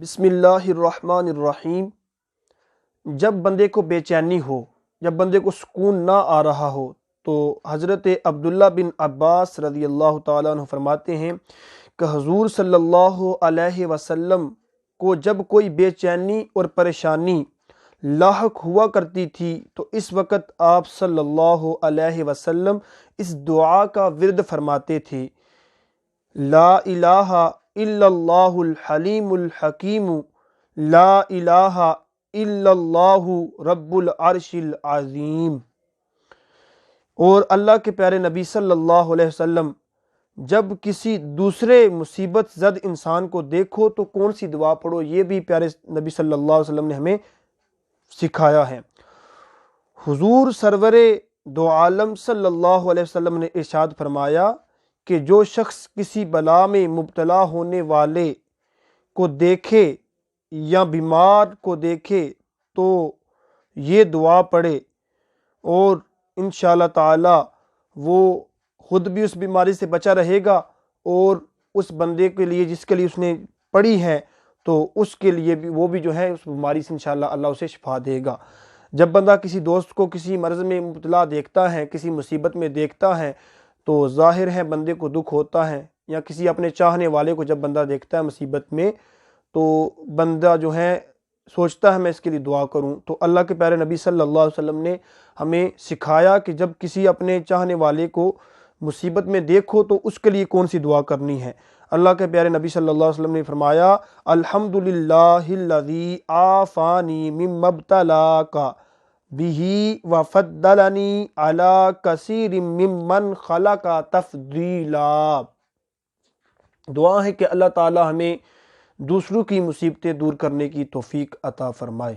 بسم اللہ الرحمن الرحیم۔ جب بندے کو بے چینی ہو، جب بندے کو سکون نہ آ رہا ہو، تو حضرت عبداللہ بن عباس رضی اللہ تعالیٰ عنہ فرماتے ہیں کہ حضور صلی اللہ علیہ وسلم کو جب کوئی بے چینی اور پریشانی لاحق ہوا کرتی تھی تو اس وقت آپ صلی اللہ علیہ وسلم اس دعا کا ورد فرماتے تھے: لا الہ الا اللہ الحلیم الحکیم، لا الہ الا اللہ رب العرش العظیم۔ اور اللہ کے پیارے نبی صلی اللہ علیہ وسلم جب کسی دوسرے مصیبت زد انسان کو دیکھو تو کون سی دعا پڑھو، یہ بھی پیارے نبی صلی اللہ علیہ وسلم نے ہمیں سکھایا ہے۔ حضور سرور دو عالم صلی اللہ علیہ وسلم نے ارشاد فرمایا کہ جو شخص کسی بلا میں مبتلا ہونے والے کو دیکھے یا بیمار کو دیکھے تو یہ دعا پڑھے، اور انشاءاللہ تعالی وہ خود بھی اس بیماری سے بچا رہے گا، اور اس بندے کے لیے جس کے لیے اس نے پڑھی ہے تو اس کے لیے بھی وہ بھی جو ہے اس بیماری سے انشاءاللہ اللہ اسے شفا دے گا۔ جب بندہ کسی دوست کو کسی مرض میں مبتلا دیکھتا ہے، کسی مصیبت میں دیکھتا ہے، تو ظاہر ہے بندے کو دکھ ہوتا ہے، یا کسی اپنے چاہنے والے کو جب بندہ دیکھتا ہے مصیبت میں تو بندہ جو ہے سوچتا ہے میں اس کے لیے دعا کروں۔ تو اللہ کے پیارے نبی صلی اللہ علیہ وسلم نے ہمیں سکھایا کہ جب کسی اپنے چاہنے والے کو مصیبت میں دیکھو تو اس کے لیے کون سی دعا کرنی ہے۔ اللہ کے پیارے نبی صلی اللہ علیہ وسلم نے فرمایا: الحمدللہ الذی عافانی مما ابتلاک بہ وفضلنی علی کثیر ممن خلق تفضیلا۔ دعا ہے کہ اللہ تعالی ہمیں دوسروں کی مصیبتیں دور کرنے کی توفیق عطا فرمائے۔